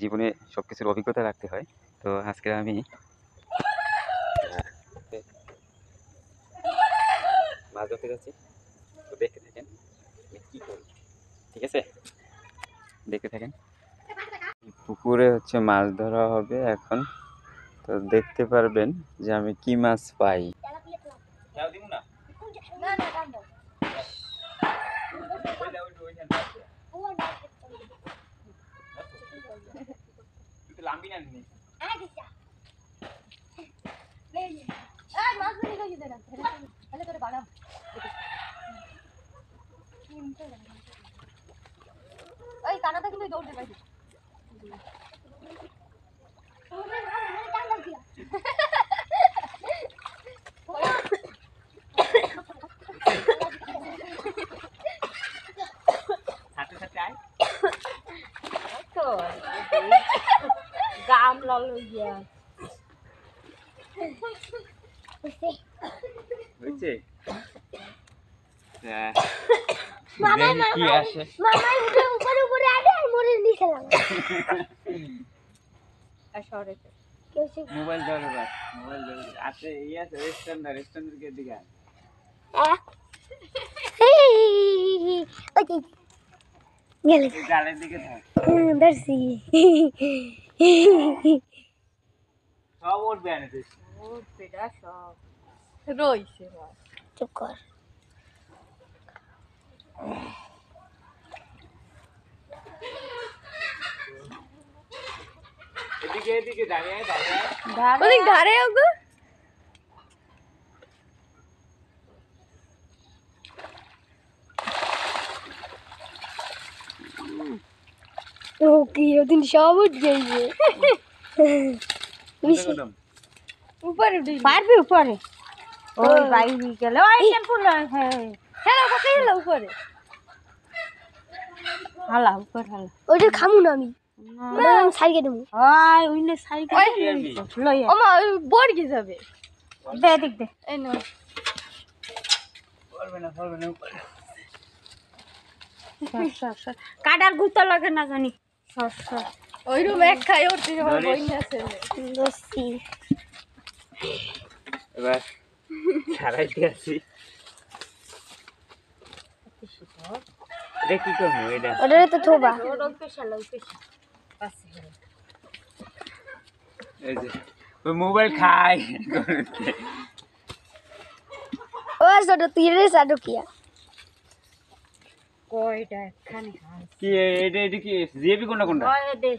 জীবনে সব কিছুর অভিজ্ঞতা রাখতে হয়। তো আজকে আমি মাছ ধরতে যাচ্ছি, তো দেখতে থাকেন কি করি, ঠিক আছে? দেখতে থাকেন। পুকুরে হচ্ছে মাছ ধরা হবে এখন, তো দেখতে পারবেন যে আমি কি মাছ পাই। ওই কানাটা কিন্তু দৌড়তে পারি গাম লাল হইয়া হয়েছে কি আসে মামাই উপরে উপরে আরে আর মরে নিচে লাগা আসরে মোবাইল ধরো, বাস মোবাইল ধরো। আছে এই আছে রেস্টুরেন্টের কে দিকে ওই গেলে জালের দিকে থাক, ধরছি সব উঠবে আনতে উঠবে না সব রইছে চুপ কর এদিকে দাঁড়িয়ে ওদিক ধারে ওগো ও কি ওদিন সব উঠ গেছে উপরে পারবি উপরে ওই বাইরে গেল ওই টেম্পু হ্যাঁ হেলো কত হেলো উপরে হালা উপর হালা ওইটা খামু না আমি সাইকে দেবো ওই ওইনে সাইকে লই ওমা বড় কি যাবে দে দেখ দে এই না পারবে না উপরে কাটার গুতা লাগে না জানি ওই রুম এক খাই উঠতে আমার বই আছে দোস্তি এবার ছাড়াইতে আসি। এটা কি করবো? এটা ওটা তো থোবা এই যে ওই মোবাইল খাই ও ছোট তুই রে সাডো কিয়া কয়টা এখানে কি এটা কি জিএবি কোনটা ওই দে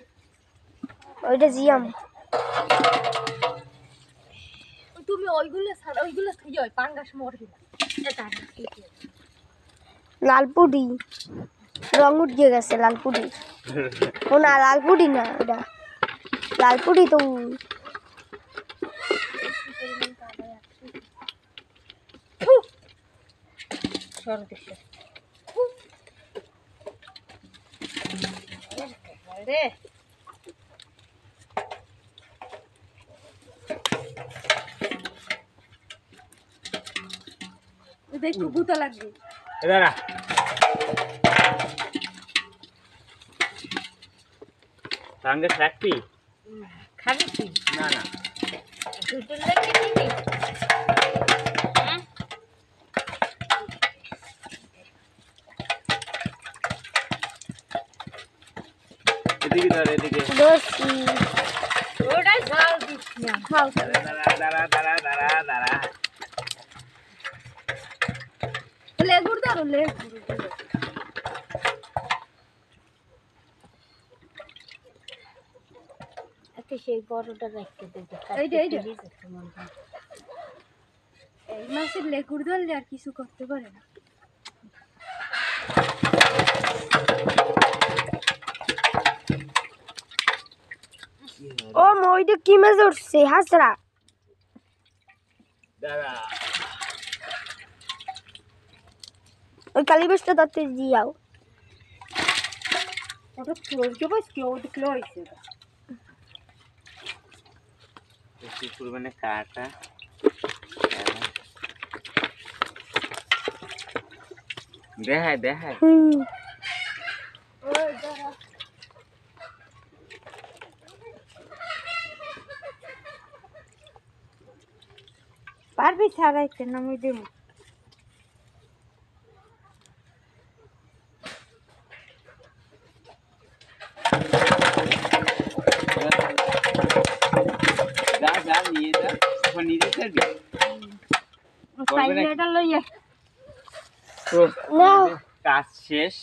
ওইটা জিয়াম তুমি ওইগুলো ছাড়া ওইগুলো খাই ওই পাঙ্গাস মরবি না এটা লালপুরি রং উঠে গেছে লালপুরি ও না লালপুরি না এটা লালপুরি তো রে দেখো গুতা লাগবে দাঁড়া সঙ্গে থাকবি খাবি কি না না দুটো লাগে দিবি হ্যাঁ এদিকে ধর এদিকে দোস্তি ওটা জাল দিস না খাও দাঁড়া লেগুর দাও লেগুর আচ্ছা সেই বড়টা রাখতে দেবে এইটা এই মাছের লেগুর ধরলে আর কিছু করতে পারে না ও মইটা কি মাছ উঠছে হাসরা দাঁড়া ওই কালীবেশটা তাতে দিয়াও ওটা ফ্লোরকে বস কেউ দেখলে হইছে কি করবে না কাটা দেখায় ওই দাঁড়া পারবি ছাড়াইতে নামি দেব যা যা নিয়ে যা ওখানে নিয়ে যেতে সাইকেলটা লইয়া তো কাজ শেষ